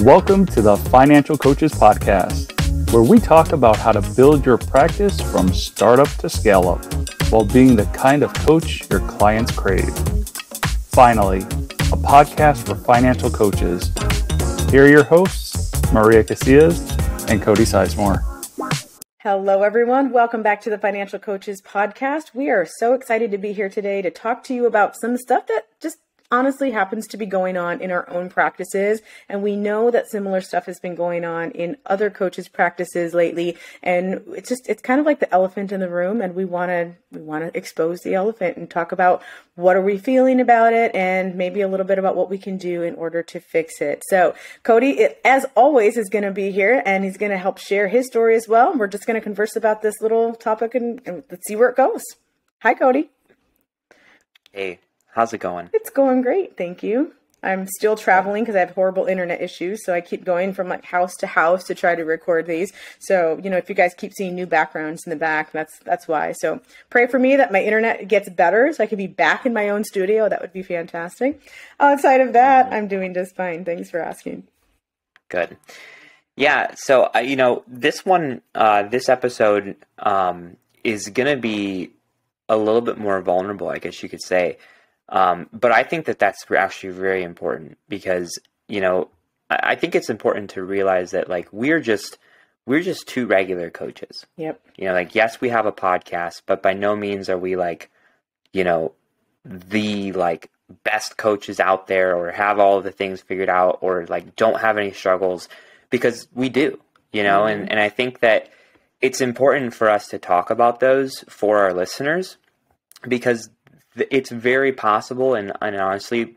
Welcome to the Financial Coaches Podcast, where we talk about how to build your practice from startup to scale up while being the kind of coach your clients crave. Finally, a podcast for financial coaches. Here are your hosts, Maria Casillas and Cody Sizemore. Hello, everyone. Welcome back to the Financial Coaches Podcast. We are so excited to be here today to talk to you about some stuff that just honestly happens to be going on in our own practices. And we know that similar stuff has been going on in other coaches' practices lately. And it's kind of like the elephant in the room. And we want to expose the elephant and talk about what are we feeling about it and maybe a little bit about what we can do in order to fix it. So Cody, as always, is going to be here and he's going to help share his story as well. We're just going to converse about this little topic and let's see where it goes. Hi, Cody. Hey. How's it going? It's going great. Thank you. I'm still traveling because I have horrible internet issues. So I keep going from like house to house to try to record these. So, if you guys keep seeing new backgrounds in the back, that's why. So pray for me that my internet gets better so I can be back in my own studio. That would be fantastic. Outside of that, I'm doing just fine. Thanks for asking. Good. Yeah. So, this episode is going to be a little bit more vulnerable, I guess you could say. But I think that that's actually very important because, I think it's important to realize that like we're just two regular coaches. Yep. Yes, we have a podcast, but by no means are we like, the like best coaches out there or have all of the things figured out or like don't have any struggles because we do, and I think that it's important for us to talk about those for our listeners because it's very possible and honestly,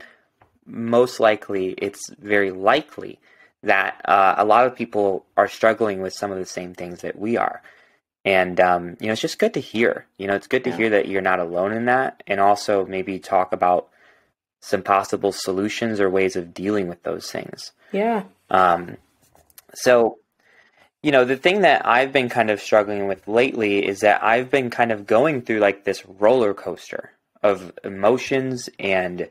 most likely, it's very likely that a lot of people are struggling with some of the same things that we are. And, it's just good to hear. It's good to hear that you're not alone in that and also maybe talk about some possible solutions or ways of dealing with those things. Yeah. So, the thing that I've been kind of struggling with lately is that I've been kind of going through like this roller coaster of emotions and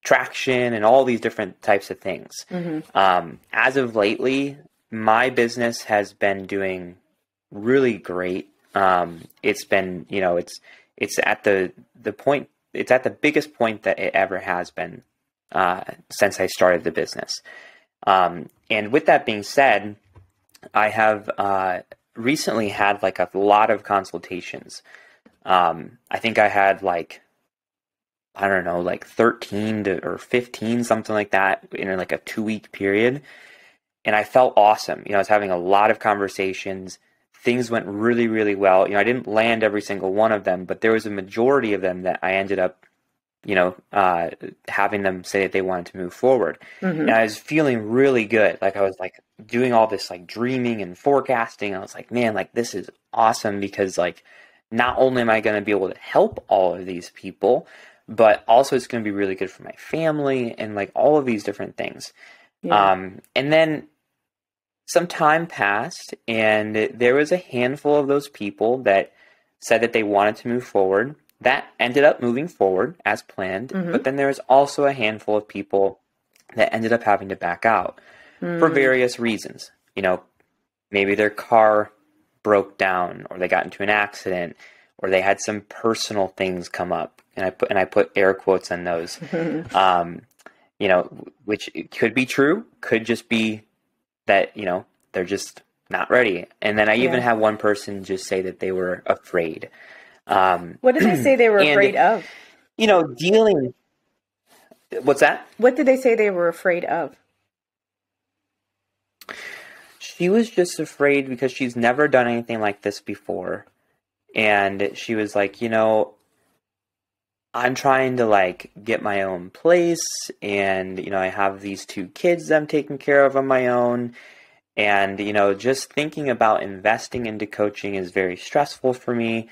traction and all these different types of things. Mm-hmm. As of lately, my business has been doing really great. It's been, it's at the point, it's at the biggest point that it ever has been since I started the business. And with that being said, I have recently had like a lot of consultations. I think I had like 13 or 15, something like that in like a 2-week period. And I felt awesome. I was having a lot of conversations. Things went really, really well. I didn't land every single one of them, but there was a majority of them that I ended up, having them say that they wanted to move forward. Mm-hmm. And I was feeling really good. Like I was like doing all this like dreaming and forecasting. I was like, man, like this is awesome because like, not only am I going to be able to help all of these people, but also it's going to be really good for my family and like all of these different things. Yeah. And then some time passed and there was a handful of those people that said that they wanted to move forward. That ended up moving forward as planned. Mm-hmm. But then there was also a handful of people that ended up having to back out for various reasons. Maybe their car broke down or they got into an accident or they had some personal things come up. And I put air quotes on those, which could be true, could just be that, they're just not ready. And then I even had one person just say that they were afraid. What did they say they were afraid of? What's that? What did they say they were afraid of? She was just afraid because she's never done anything like this before. And she was like, I'm trying to like get my own place and, I have these 2 kids that I'm taking care of on my own. And, just thinking about investing into coaching is very stressful for me.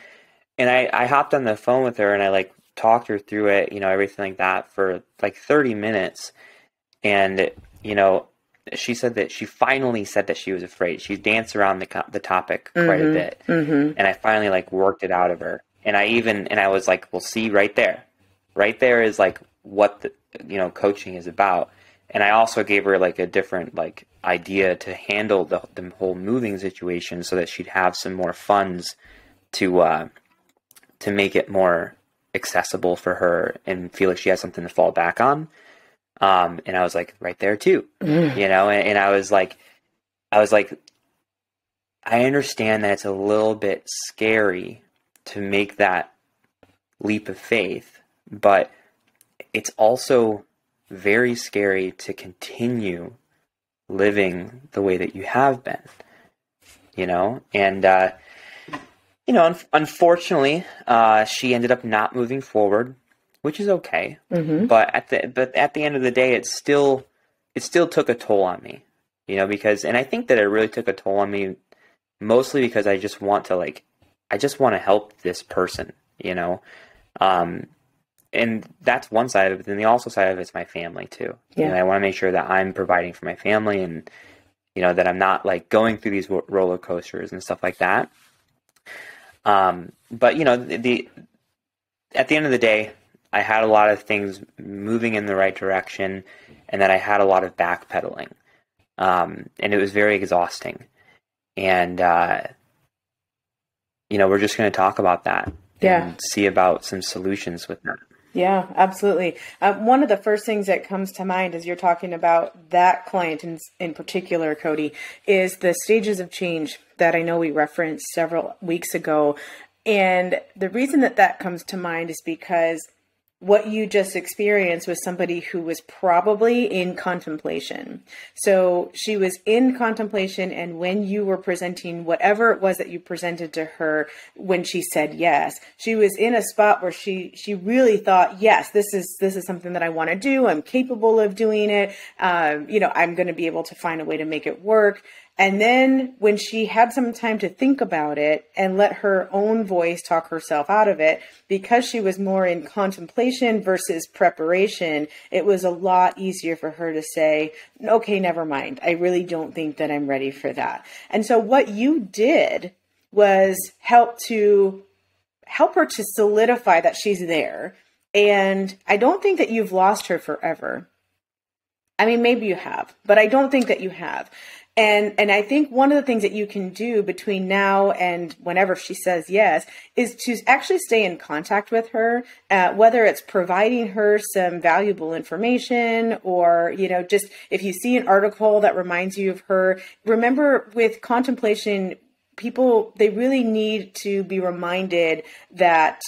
And I hopped on the phone with her and I like talked her through it, everything like that for like 30 minutes. And, she said that she finally said that she was afraid. She danced around the topic quite a bit. Mm-hmm. And I finally like worked it out of her. And I was like, well, see right there is like what the, coaching is about. And I also gave her like a different like idea to handle the whole moving situation so that she'd have some more funds to make it more accessible for her and feel like she has something to fall back on. And I was like, right there too, you know, and I was like, I understand that it's a little bit scary to make that leap of faith, but it's also very scary to continue living the way that you have been, you know? And, you know, unfortunately, she ended up not moving forward, which is okay. But at the end of the day, it still took a toll on me, you know, and I think that it really took a toll on me mostly because I just want to help this person, you know? And that's one side of it. Then the also side of it's my family too. Yeah. And I want to make sure that I'm providing for my family and, you know, that I'm not like going through these roller coasters and stuff like that. But you know, at the end of the day, I had a lot of things moving in the right direction and then I had a lot of backpedaling. And it was very exhausting. And, you know, we're just going to talk about that and see about some solutions with that. Yeah, absolutely. One of the first things that comes to mind as you're talking about that client in particular, Cody, is the stages of change that I know we referenced several weeks ago. And the reason that comes to mind is because what you just experienced was somebody who was probably in contemplation. So she was in contemplation, and when you were presenting whatever it was that you presented to her, when she said yes, she was in a spot where she really thought, yes, this is something that I want to do. I'm capable of doing it. You know, I'm going to be able to find a way to make it work. And then when she had some time to think about it and let her own voice talk herself out of it, because she was more in contemplation versus preparation, it was a lot easier for her to say, okay, never mind. I really don't think that I'm ready for that. And so what you did was help her to solidify that she's there. And I don't think that you've lost her forever. I mean, maybe you have, but I don't think that you have. And I think one of the things that you can do between now and whenever she says yes is to actually stay in contact with her, whether it's providing her some valuable information or, you know, just if you see an article that reminds you of her. Remember, with contemplation, people, they really need to be reminded that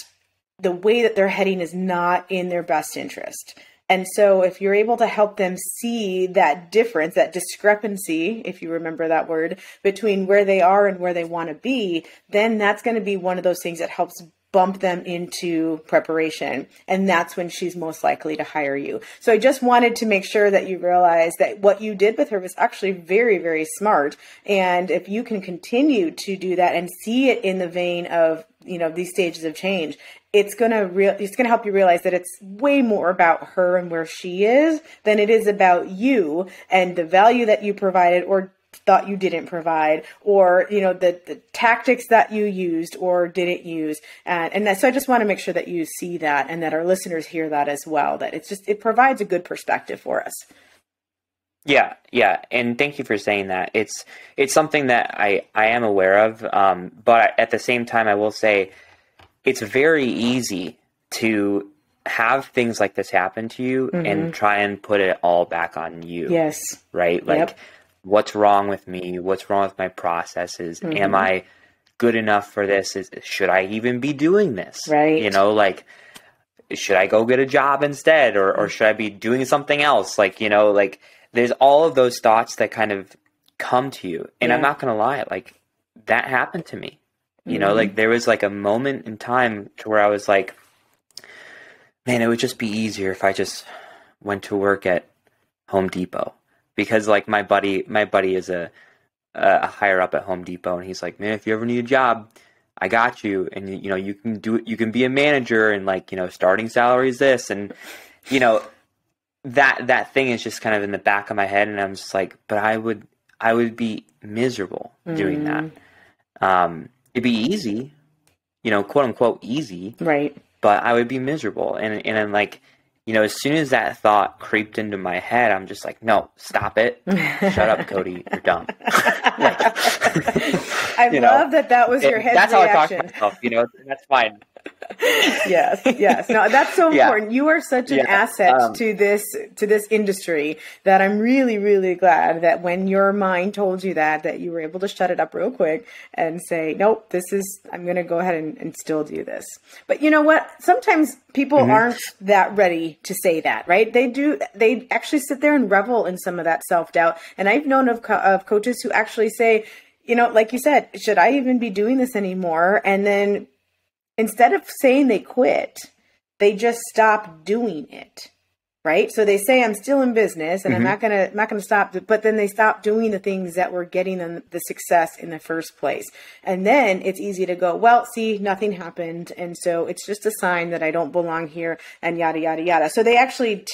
the way that they're heading is not in their best interest. And so if you're able to help them see that difference, that discrepancy, if you remember that word, between where they are and where they want to be, then that's going to be one of those things that helps bump them into preparation. And that's when she's most likely to hire you. So I just wanted to make sure that you realize that what you did with her was actually very, very smart. And if you can continue to do that and see it in the vein of, you know, these stages of change, it's going to help you realize that it's way more about her and where she is than it is about you and the value that you provided or thought you didn't provide, or, you know, the tactics that you used or didn't use. So I just want to make sure that you see that and that our listeners hear that as well, that it provides a good perspective for us. Yeah. And thank you for saying that. It's something that I am aware of. But at the same time, I will say it's very easy to have things like this happen to you and try and put it all back on you. Yes. Right? Like, what's wrong with me? What's wrong with my processes? Am I good enough for this? Should I even be doing this? Right. You know, like, should I go get a job instead? Or should I be doing something else? Like, you know, like, there's all of those thoughts that kind of come to you. And I'm not going to lie, like, that happened to me. You know, like, there was like a moment in time to where I was like, man, it would just be easier if I just went to work at Home Depot. Because like my buddy is a higher up at Home Depot, and he's like, man, if you ever need a job, I got you. And you know, you can do it, you can be a manager, and like, you know, starting salary is this. And, you know, that thing is just kind of in the back of my head, and I'm just like, but I would be miserable doing that. It'd be easy, you know, quote unquote easy. Right. But I would be miserable. And I'm like, as soon as that thought creeped into my head, I'm just like, no, stop it. Shut up, Cody. You're dumb. I love that was your head's that's reaction. That's how I talk to myself, that's fine. Yes. No, that's so important. You are such an asset to this industry that I'm really, really glad that when your mind told you that you were able to shut it up real quick and say, nope, I'm going to go ahead and still do this. But you know what? Sometimes people aren't that ready to say that, right? They actually sit there and revel in some of that self-doubt. And I've known of coaches who actually say, like you said, should I even be doing this anymore? And then instead of saying they quit, they just stop doing it, right? So they say, I'm still in business and I'm not gonna stop, but then they stop doing the things that were getting them the success in the first place. And then it's easy to go, well, see, nothing happened. And so it's just a sign that I don't belong here and yada, yada, yada. So they actually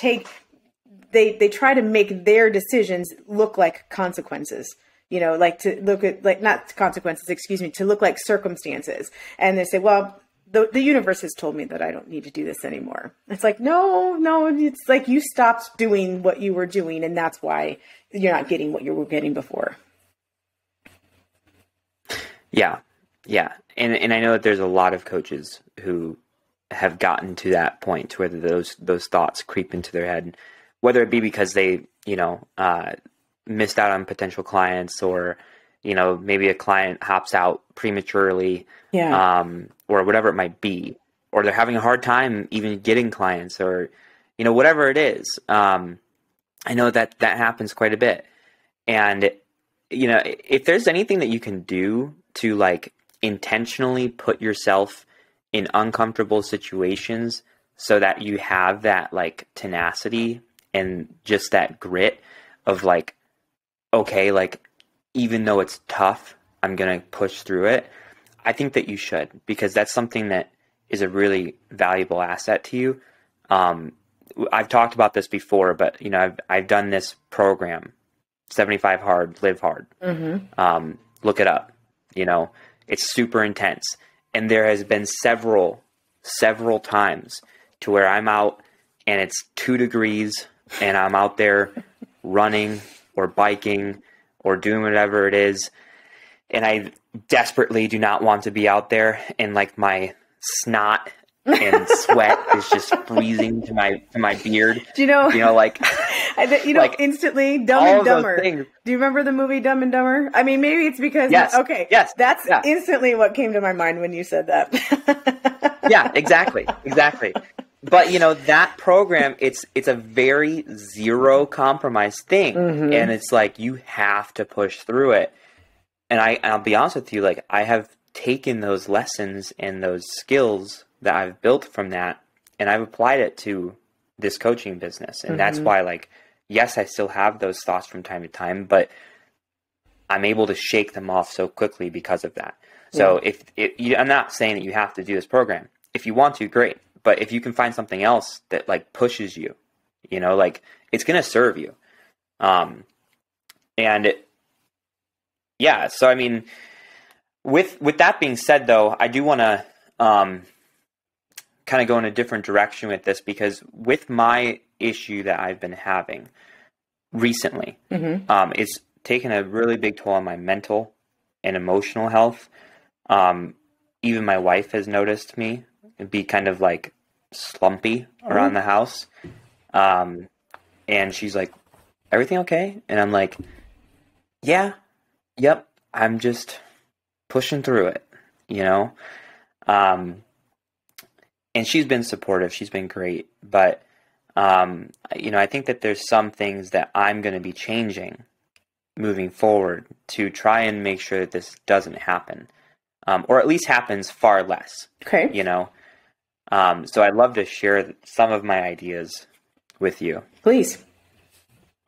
they try to make their decisions look like consequences. Like to look at, like, not consequences, to look like circumstances. And they say, well, the universe has told me that I don't need to do this anymore. It's like, no, it's like you stopped doing what you were doing, and that's why you're not getting what you were getting before. Yeah. And I know that there's a lot of coaches who have gotten to that point to where those thoughts creep into their head, whether it be because they, missed out on potential clients, or, maybe a client hops out prematurely, or whatever it might be, or they're having a hard time even getting clients, or, whatever it is. I know that happens quite a bit. And, if there's anything that you can do to, like, intentionally put yourself in uncomfortable situations so that you have that, like, tenacity and just that grit of, like, okay, like, even though it's tough, I'm going to push through it. I think that you should, because that's something that is a really valuable asset to you. I've talked about this before, but, I've done this program, 75 Hard, Live Hard. Look it up. It's super intense. And there has been several times to where I'm out and it's 2 degrees and I'm out there running or biking or doing whatever it is. And I desperately do not want to be out there. And, like, my snot and sweat is just freezing to my beard. Do you know, like, like, instantly Dumb and Dumber. Do you remember the movie Dumb and Dumber? I mean, maybe it's because, that's instantly what came to my mind when you said that. Yeah, exactly. But, that program, it's a very zero compromise thing. And it's like, you have to push through it. And I'll be honest with you, like, I have taken those lessons and those skills that I've built from that, and I've applied it to this coaching business. And that's why, like, yes, I still have those thoughts from time to time, but I'm able to shake them off so quickly because of that. So I'm not saying that you have to do this program. If you want to, great. But if you can find something else that, like, pushes you, like, it's going to serve you. So, I mean, with that being said, though, I do want to kind of go in a different direction with this, because with my issue that I've been having recently, it's taken a really big toll on my mental and emotional health. Even my wife has noticed me be kind of, like, slumpy around the house. And she's like, everything okay? And I'm like, yep, I'm just pushing through it, and she's been supportive. She's been great. But, I think that there's some things that I'm going to be changing moving forward to try and make sure that this doesn't happen, or at least happens far less. Okay. So I'd love to share some of my ideas with you. Please.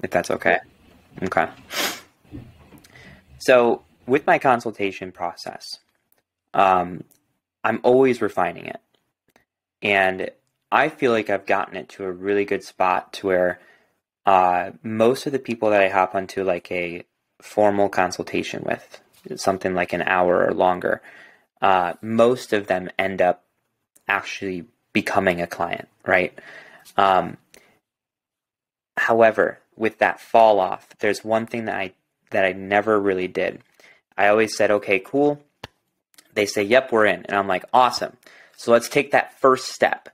If that's okay. Okay. So with my consultation process, I'm always refining it. And I feel like I've gotten it to a really good spot to where most of the people that I hop onto, like, a formal consultation with, something like an hour or longer, most of them end up actually becoming a client, right? However, with that fall off, there's one thing that I never really did. I always said, okay, cool. They say, yep, we're in. And I'm like, awesome. So let's take that first step.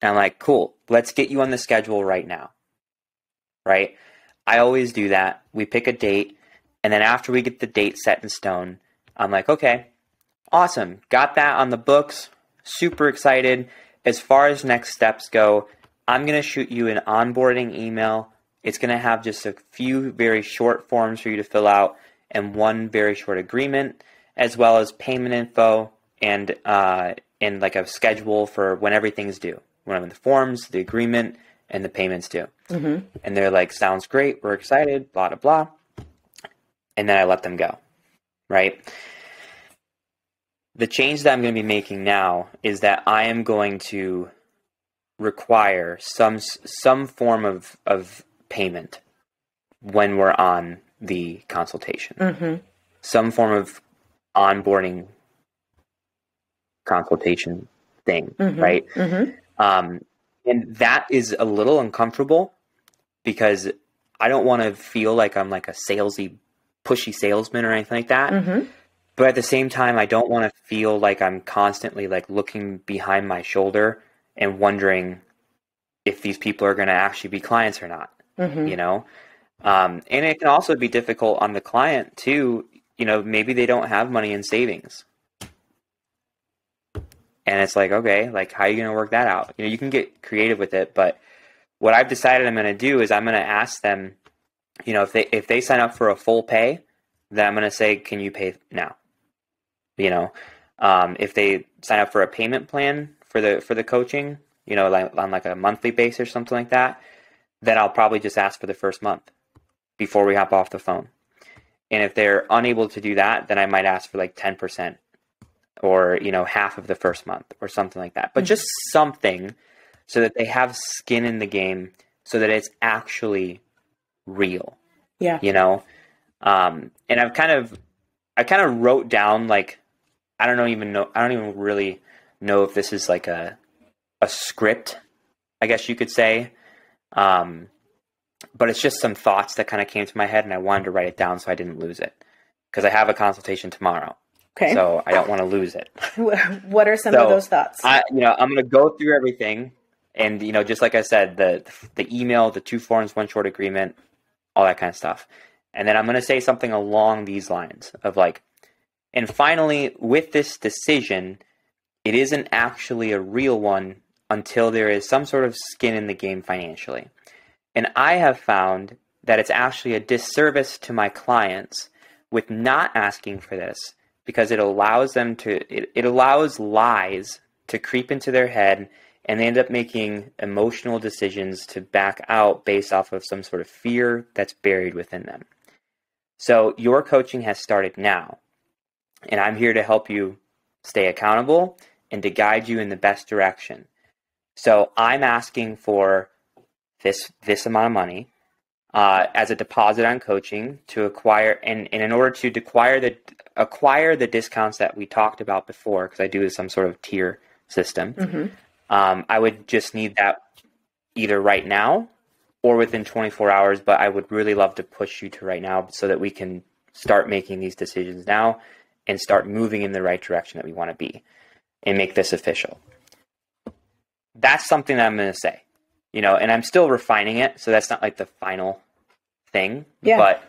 And I'm like, cool, let's get you on the schedule right now. Right? I always do that. We pick a date. And then after we get the date set in stone, I'm like, okay, awesome. Got that on the books. Super excited. As far as next steps go, I'm going to shoot you an onboarding email. It's going to have just a few very short forms for you to fill out and one very short agreement, as well as payment info and like a schedule for when everything's due. When the forms, the agreement, and the payments due. Mm-hmm. And they're like, sounds great. We're excited, blah, blah, blah. And then I let them go, right? The change that I'm going to be making now is that I am going to require some form of payment when we're on the consultation. Mm-hmm. Some form of onboarding consultation thing, mm-hmm. right? Mm-hmm. And that is a little uncomfortable because I don't want to feel like I'm like a pushy salesman or anything like that. Mm-hmm. But at the same time, I don't want to feel like I'm constantly like looking behind my shoulder and wondering if these people are going to actually be clients or not, mm-hmm. you know? And it can also be difficult on the client too. You know, maybe they don't have money in savings. And it's like, okay, like how are you going to work that out? You know, you can get creative with it, but what I've decided I'm going to do is I'm going to ask them, you know, if they sign up for a full pay, then I'm going to say, can you pay now? You know, if they sign up for a payment plan for the coaching, you know, like on like a monthly basis or something like that, then I'll probably just ask for the first month before we hop off the phone. And if they're unable to do that, then I might ask for like 10% or, you know, half of the first month or something like that. But mm-hmm. just something so that they have skin in the game so that it's actually real. Yeah. You know? And I kind of wrote down like, I don't even really know if this is like a script, I guess you could say. But it's just some thoughts that kind of came to my head and I wanted to write it down so I didn't lose it because I have a consultation tomorrow. Okay. So I don't want to lose it. What are some of those thoughts? I'm going to go through everything and, you know, just like I said, the email, the 2 forms, 1 short agreement, all that kind of stuff. And then I'm going to say something along these lines of like, and finally, with this decision, it isn't actually a real one until there is some sort of skin in the game financially. And I have found that it's actually a disservice to my clients with not asking for this because it allows them to, it allows lies to creep into their head and they end up making emotional decisions to back out based off of some sort of fear that's buried within them. So your coaching has started now, and I'm here to help you stay accountable and to guide you in the best direction. So I'm asking for this amount of money as a deposit on coaching to acquire, and in order to acquire the discounts that we talked about before, because I do some sort of tier system, mm-hmm. I would just need that either right now or within 24 hours, but I would really love to push you to right now so that we can start making these decisions now and start moving in the right direction that we want to be and make this official. That's something that I'm going to say, you know, and I'm still refining it. So that's not like the final thing, but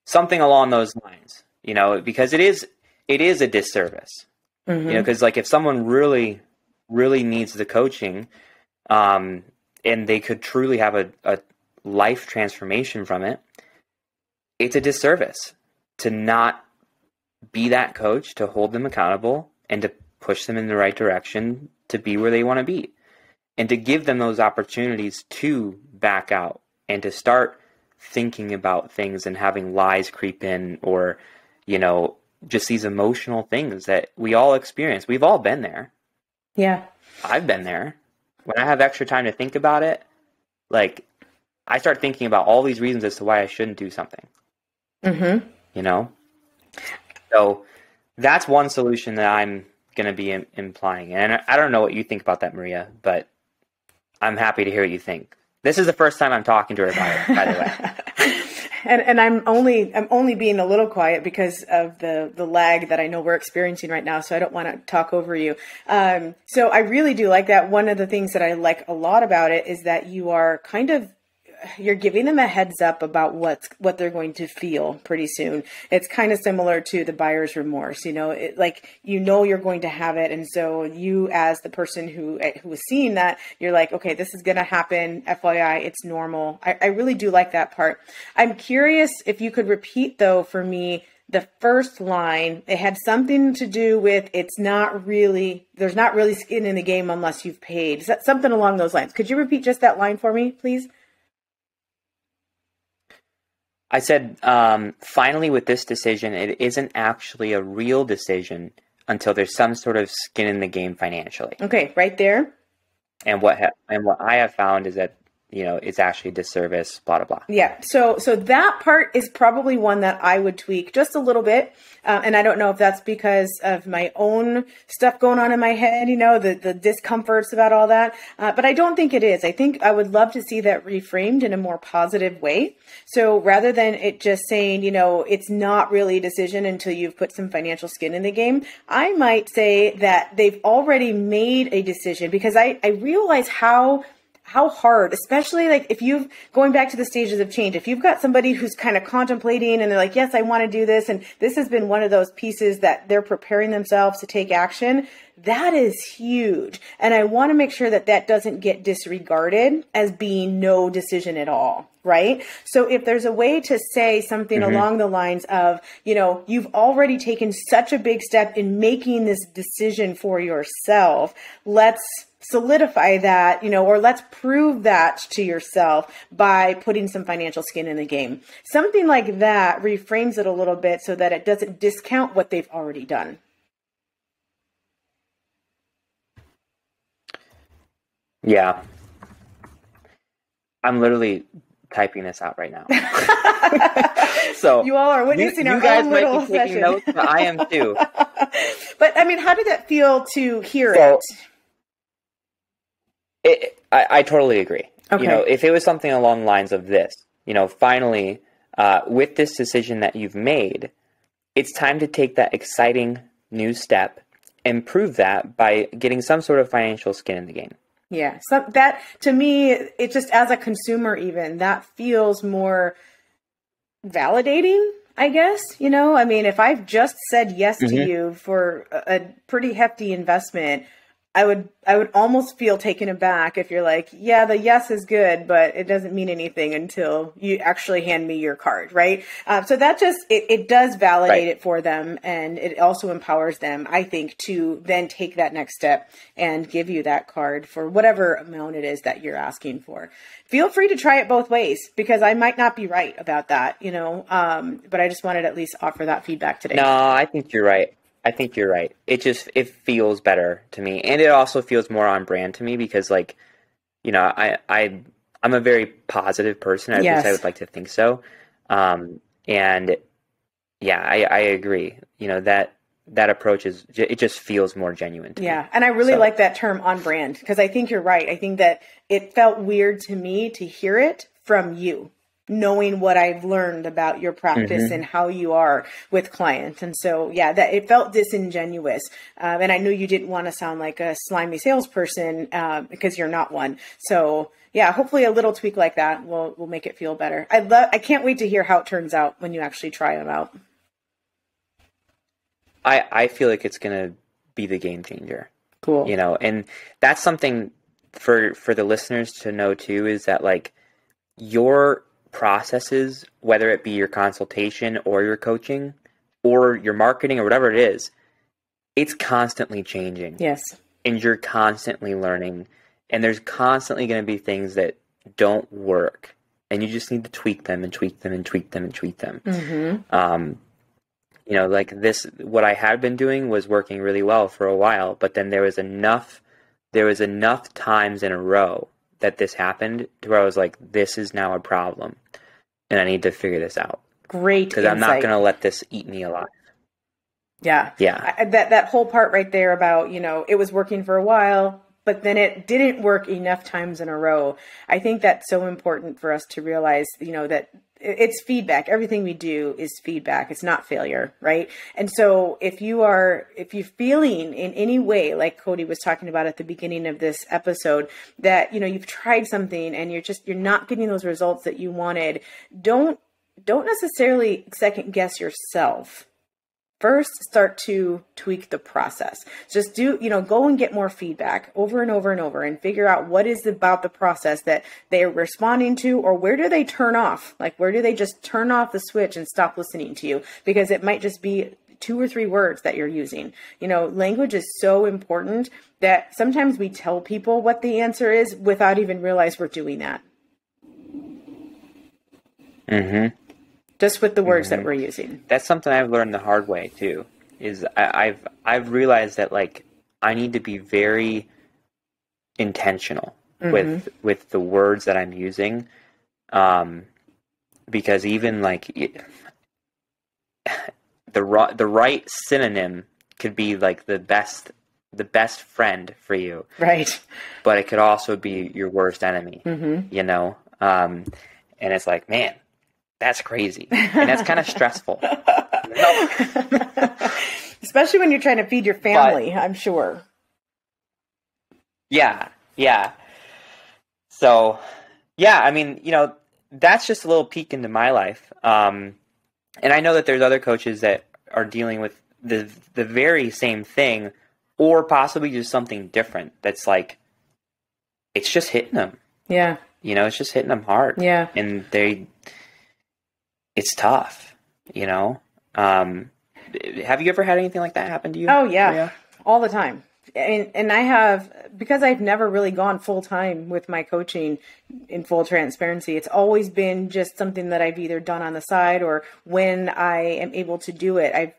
something along those lines, you know, because it is a disservice, mm-hmm. you know, because like if someone really, really needs the coaching, and they could truly have a life transformation from it, it's a disservice to not be that coach, to hold them accountable and to push them in the right direction to be where they want to be and to give them those opportunities to back out and to start thinking about things and having lies creep in or, you know, just these emotional things that we all experience. We've all been there. Yeah. I've been there. When I have extra time to think about it, like I start thinking about all these reasons as to why I shouldn't do something. Mm-hmm. You know? So that's one solution that I'm going to be implying. And I don't know what you think about that, Maria, but I'm happy to hear what you think. This is the first time I'm talking to her about it, by the way. And I'm only being a little quiet because of the lag that I know we're experiencing right now. So I don't want to talk over you. So I really do like that. One of the things that I like a lot about it is that you're giving them a heads up about what they're going to feel pretty soon. It's kind of similar to the buyer's remorse, you're going to have it. And so you, as the person who is seeing that, you're like, okay, this is going to happen. FYI, it's normal. I really do like that part. I'm curious if you could repeat though for me, the first line. It had something to do with there's not really skin in the game unless you've paid. Is that something along those lines? Could you repeat just that line for me, please? I said, finally, with this decision, it isn't actually a real decision until there's some sort of skin in the game financially. Okay, right there. And what I have found is that, it's actually a disservice, blah, blah, blah. Yeah. So that part is probably one that I would tweak just a little bit. And I don't know if that's because of my own stuff going on in my head, the discomforts about all that. But I don't think it is. I think I would love to see that reframed in a more positive way. So rather than it just saying, it's not really a decision until you've put some financial skin in the game, I might say that they've already made a decision, because I realize how hard, especially if going back to the stages of change, if you've got somebody who's kind of contemplating and they're like, yes, I want to do this. And this has been one of those pieces that they're preparing themselves to take action. That is huge. And I want to make sure that doesn't get disregarded as being no decision at all. Right? So if there's a way to say something along the lines of, you've already taken such a big step in making this decision for yourself, let's solidify that, or let's prove that to yourself by putting some financial skin in the game. Something like that reframes it a little bit so that it doesn't discount what they've already done. Yeah. I'm literally typing this out right now. So you all are witnessing our own little session. You guys might be taking notes, but I am too. But how did that feel to hear it? I totally agree. Okay. If it was something along the lines of this, finally, with this decision that you've made, it's time to take that exciting new step and prove that by getting some sort of financial skin in the game. Yeah. So that, to me, it just, as a consumer even, that feels more validating, I guess. If I've just said yes to you for a pretty hefty investment, I would almost feel taken aback if you're like, yeah, the yes is good, but it doesn't mean anything until you actually hand me your card, right? So that just, it does validate it for them, and it also empowers them, I think, to then take that next step and give you that card for whatever amount it is that you're asking for. Feel free to try it both ways, because I might not be right about that, but I just wanted to at least offer that feedback today. No, I think you're right. It feels better to me. And it also feels more on brand to me because I'm a very positive person. At least I would like to think so. And yeah, I agree. That approach it just feels more genuine to me. And I really like that term, on brand, because I think you're right. I think that it felt weird to me to hear it from you, knowing what I've learned about your practice and how you are with clients. And so, that it felt disingenuous. And I knew you didn't want to sound like a slimy salesperson, because you're not one. So hopefully a little tweak like that will make it feel better. I can't wait to hear how it turns out when you actually try them out. I feel like it's going to be the game changer. Cool. And that's something for the listeners to know too, is that your processes, whether it be your consultation or your coaching or your marketing or whatever it is, it's constantly changing. Yes. And you're constantly learning, and there's constantly going to be things that don't work, and you just need to tweak them and tweak them and tweak them and tweak them. What I had been doing was working really well for a while, but then there was enough times in a row that this happened to where I was like, this is now a problem and I need to figure this out. Great. Because I'm not going to let this eat me alive. Yeah. Yeah. That whole part right there about, it was working for a while, but then it didn't work enough times in a row. I think that's so important for us to realize, that it's feedback. Everything we do is feedback. It's not failure, right? And so if you're feeling in any way, like Cody was talking about at the beginning of this episode, that, you've tried something and you're not getting those results that you wanted, don't necessarily second guess yourself. First, start to tweak the process. Just go and get more feedback over and over and over and figure out what is about the process that they're responding to, or where do they turn off? Like, where do they just turn off the switch and stop listening to you? Because it might just be 2 or 3 words that you're using. Language is so important that sometimes we tell people what the answer is without even realize we're doing that. Mm-hmm. Just with the words that we're using. That's something I've learned the hard way too. Is I've realized that, like, I need to be very intentional with the words that I'm using, because even like the right synonym could be like the best friend for you, right? But it could also be your worst enemy. And it's like, man, that's crazy. And that's kind of stressful. Especially when you're trying to feed your family, I'm sure. Yeah. So, yeah, I mean, that's just a little peek into my life. And I know that there's other coaches that are dealing with the very same thing, or possibly just something different that's like, it's just hitting them. Yeah. It's just hitting them hard. Yeah. And it's tough, Have you ever had anything like that happen to you? Oh, yeah. All the time. And I have, because I've never really gone full time with my coaching in full transparency, it's always been just something that I've either done on the side, or when I am able to do it.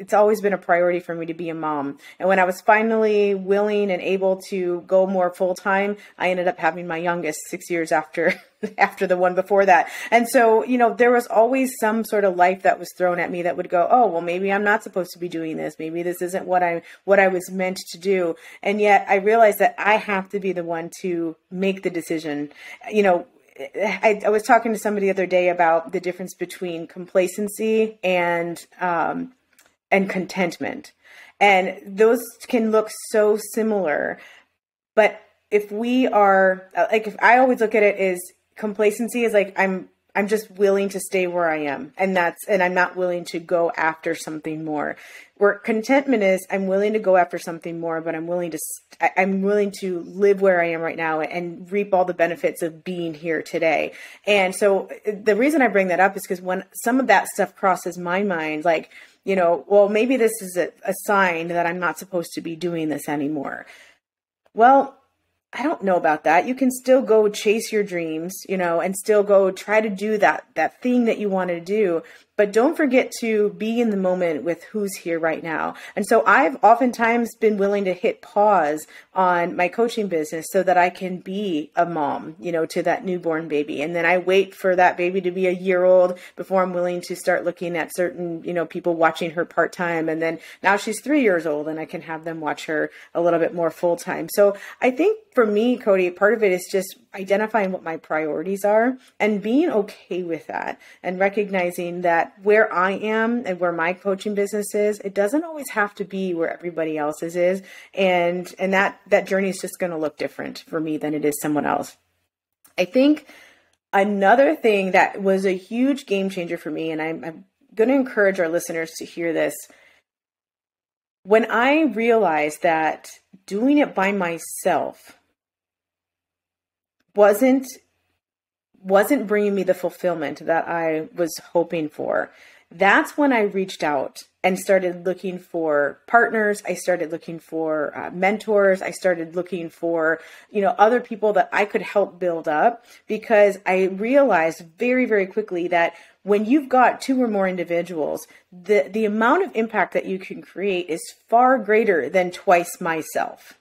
It's always been a priority for me to be a mom. And when I was finally willing and able to go more full time, I ended up having my youngest 6 years after the one before that. And so, there was always some sort of life that was thrown at me that would go, oh, well, maybe I'm not supposed to be doing this. Maybe this isn't what I was meant to do. And yet I realized that I have to be the one to make the decision. I was talking to somebody the other day about the difference between complacency and contentment. And those can look so similar. But if we are, if I always look at it as complacency is like, I'm just willing to stay where I am. And I'm not willing to go after something more. Where contentment is, I'm willing to go after something more, but I'm willing to live where I am right now and reap all the benefits of being here today. And so the reason I bring that up is because when some of that stuff crosses my mind, like, well, maybe this is a sign that I'm not supposed to be doing this anymore. Well, I don't know about that. You can still go chase your dreams, and still go try to do that thing that you want to do. But don't forget to be in the moment with who's here right now. And so I've oftentimes been willing to hit pause on my coaching business so that I can be a mom, to that newborn baby. And then I wait for that baby to be a year old before I'm willing to start looking at certain, people watching her part-time. And then now she's 3 years old and I can have them watch her a little bit more full-time. So I think for me, Cody, part of it is just identifying what my priorities are and being okay with that, and recognizing that where I am and where my coaching business is, it doesn't always have to be where everybody else's is. And that journey is just going to look different for me than it is someone else. I think another thing that was a huge game changer for me, and I'm going to encourage our listeners to hear this. When I realized that doing it by myself wasn't bringing me the fulfillment that I was hoping for, that's when I reached out and started looking for partners. I started looking for mentors. I started looking for, other people that I could help build up, because I realized very, very quickly that when you've got 2 or more individuals, the amount of impact that you can create is far greater than twice myself.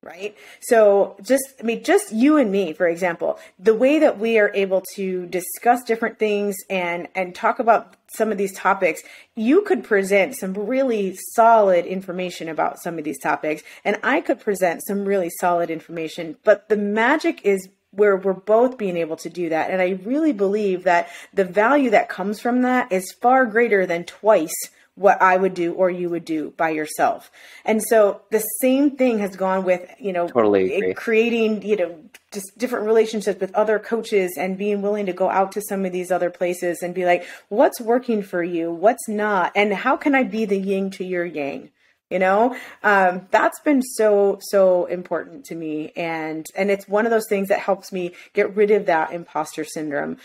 right? So just you and me, for example, the way that we are able to discuss different things and talk about some of these topics, you could present some really solid information about some of these topics, and I could present some really solid information, but the magic is where we're both being able to do that. And I really believe that the value that comes from that is far greater than twice what I would do or you would do by yourself. And so the same thing has gone with, Totally agree. creating, just different relationships with other coaches and being willing to go out to some of these other places and be like, what's working for you? What's not? And how can I be the yin to your yang? That's been so important to me. And it's one of those things that helps me get rid of that imposter syndrome.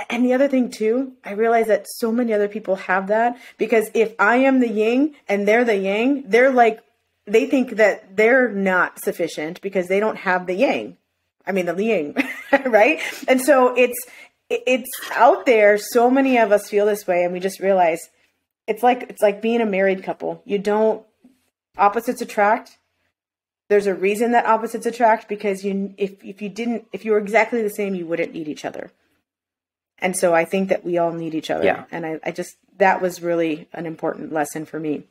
And the other thing too, I realize that so many other people have that, because if I am the yin and they're the yang, they think that they're not sufficient because they don't have the yang. I mean, the yin, right? And so it's out there. So many of us feel this way, and we just realize it's like being a married couple. Opposites attract. There's a reason that opposites attract, because if you were exactly the same, you wouldn't need each other. And so I think that we all need each other. Yeah. And that was really an important lesson for me.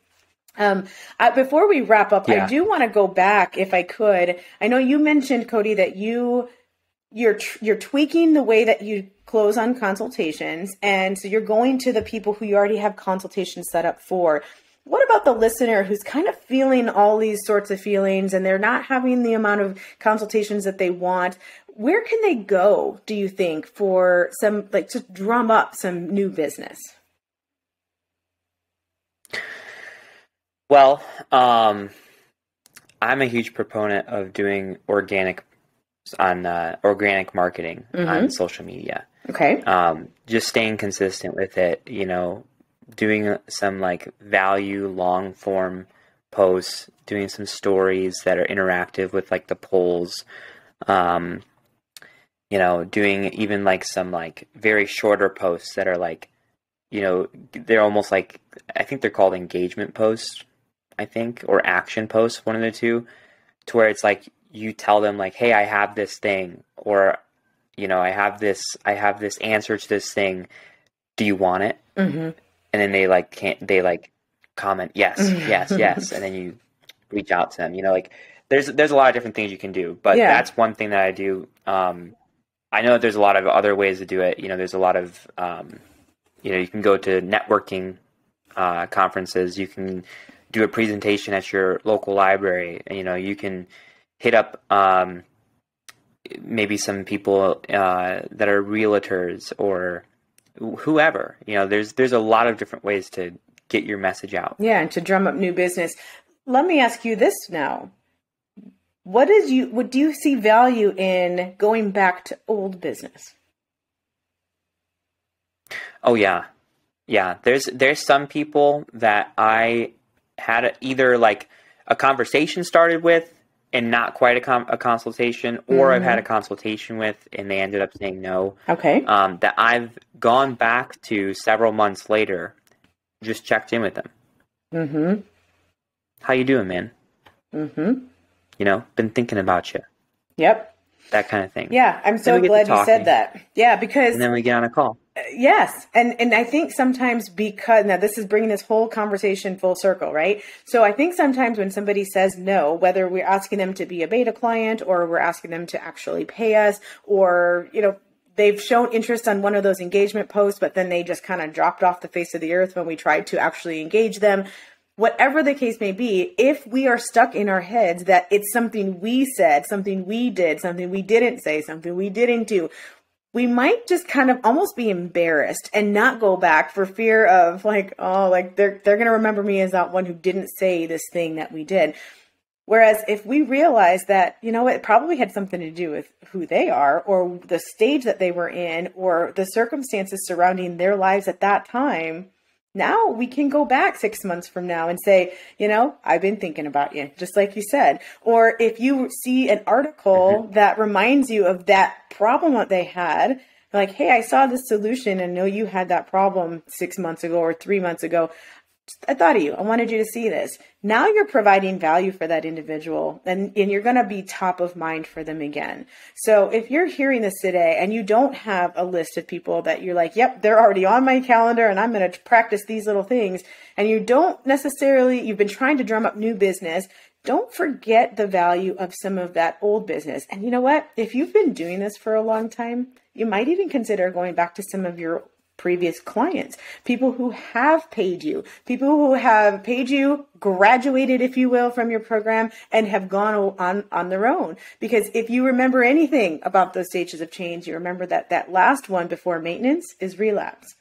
Before we wrap up, I do want to go back, if I could. I know you mentioned, Cody, that you're tweaking the way that you close on consultations. And so you're going to the people who you already have consultations set up for. What about the listener who's kind of feeling all these sorts of feelings and they're not having the amount of consultations that they want? Where can they go, do you think, for some, to drum up some new business? Well, I'm a huge proponent of doing organic marketing on social media. Okay. Just staying consistent with it, doing some value long form posts, doing some stories that are interactive with the polls, doing even some very shorter posts that are they're almost I think they're called engagement posts, or action posts, one of the two, to where it's you tell them hey, I have this thing, or I have this answer to this thing. Do you want it? Mm-hmm. And then they comment, yes, yes, yes. And then you reach out to them, there's a lot of different things you can do, but that's one thing that I do. I know that there's a lot of other ways to do it. There's a lot of, you can go to networking conferences. You can do a presentation at your local library. You can hit up maybe some people that are realtors or whoever. There's a lot of different ways to get your message out. Yeah, and to drum up new business. Let me ask you this now. What do you see value in going back to old business? Oh yeah. Yeah. There's some people that I had either a conversation started with and not quite a consultation, or I've had a consultation with and they ended up saying no. Okay. That I've gone back to several months later, just checked in with them. Mm-hmm. How you doing, man? Mm-hmm. Been thinking about you. Yep. That kind of thing. Yeah, I'm so glad you said that. Yeah, because... And then we get on a call. Yes. And I think sometimes now this is bringing this whole conversation full circle, right? So I think sometimes when somebody says no, whether we're asking them to be a beta client or we're asking them to actually pay us, or, they've shown interest on one of those engagement posts, but then they just kind of dropped off the face of the earth when we tried to actually engage them. Whatever the case may be, if we are stuck in our heads that it's something we said, something we did, something we didn't say, something we didn't do, we might just kind of almost be embarrassed and not go back for fear of they're going to remember me as that one who didn't say this thing that we did. Whereas if we realize that, it probably had something to do with who they are or the stage that they were in or the circumstances surrounding their lives at that time, now we can go back 6 months from now and say, I've been thinking about you, just like you said. Or if you see an article that reminds you of that problem that they had, hey, I saw this solution and know you had that problem 6 months ago or 3 months ago. I thought of you. I wanted you to see this. Now you're providing value for that individual, and you're going to be top of mind for them again. So if you're hearing this today and you don't have a list of people that you're like, yep, they're already on my calendar and I'm going to practice these little things, and you don't necessarily, you've been trying to drum up new business, don't forget the value of some of that old business. And you know what? If you've been doing this for a long time, you might even consider going back to some of your previous clients, people who have paid you, graduated, if you will, from your program and have gone on their own. Because if you remember anything about those stages of change, you remember that last one before maintenance is relapse.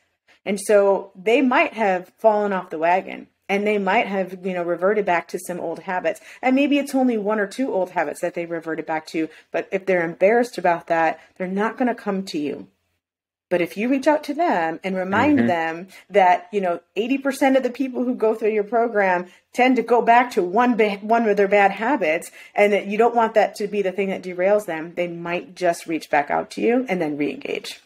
And so they might have fallen off the wagon. And they might have, reverted back to some old habits. And maybe it's only one or two old habits that they reverted back to. But if they're embarrassed about that, they're not going to come to you. But if you reach out to them and remind them that, 80% of the people who go through your program tend to go back to one of their bad habits, and that you don't want that to be the thing that derails them, they might just reach back out to you and then re-engage.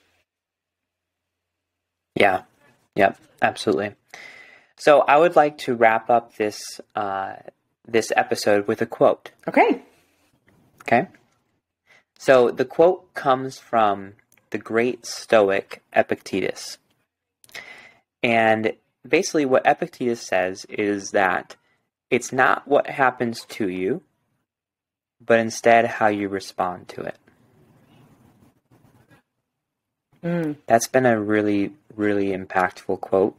Yeah. Yep. Absolutely. So I would like to wrap up this episode with a quote. Okay. So the quote comes from the great Stoic Epictetus. And basically what Epictetus says is that it's not what happens to you, but instead how you respond to it. That's been a really, really impactful quote.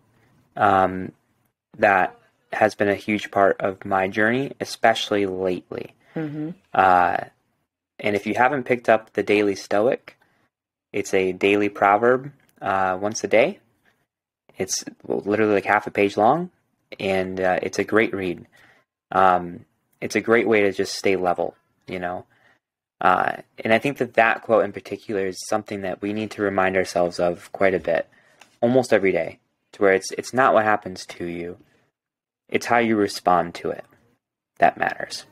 That has been a huge part of my journey, especially lately. And if you haven't picked up the Daily Stoic, it's a daily proverb once a day. It's literally like half a page long, and it's a great read. It's a great way to just stay level, and I think that quote in particular is something that we need to remind ourselves of quite a bit, almost every day. To where it's not what happens to you, it's how you respond to it that matters.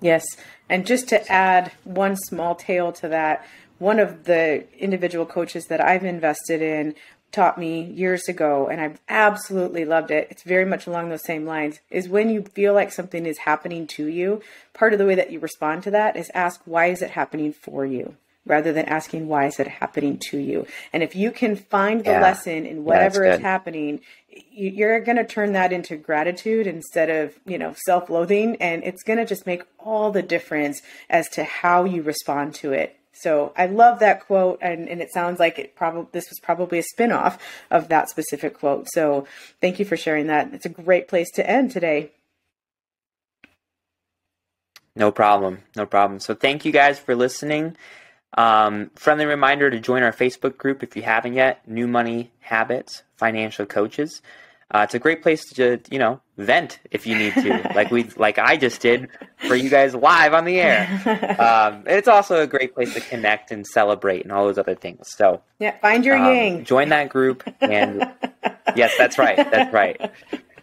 Yes, and just to add one small tale to that, one of the individual coaches that I've invested in taught me years ago, and I've absolutely loved it. It's very much along those same lines, is when you feel like something is happening to you, part of the way that you respond to that is ask, why is it happening for you? Rather than asking, why is it happening to you? And if you can find the lesson in whatever is happening, you're going to turn that into gratitude instead of, self-loathing. And it's going to just make all the difference as to how you respond to it. So I love that quote. And it sounds like this was probably a spinoff of that specific quote. So thank you for sharing that. It's a great place to end today. No problem. So thank you guys for listening. Friendly reminder to join our Facebook group if you haven't yet, New Money Habits, Financial Coaches. It's a great place to, vent if you need to, like I just did for you guys live on the air. It's also a great place to connect and celebrate and all those other things. So find your yang. Join that group, and yes, that's right.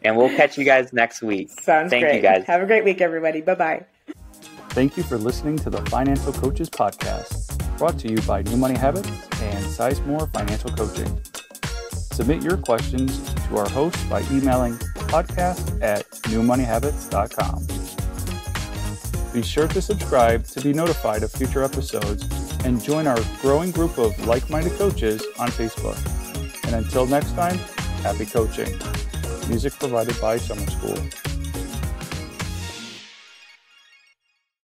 And we'll catch you guys next week. Sounds great. Thank you guys. Have a great week, everybody. Bye-bye. Thank you for listening to the Financial Coaches Podcast, brought to you by New Money Habits and Sizemore Financial Coaching. Submit your questions to our host by emailing podcast@newmoneyhabits.com. Be sure to subscribe to be notified of future episodes and join our growing group of like-minded coaches on Facebook. And until next time, happy coaching. Music provided by Summer School.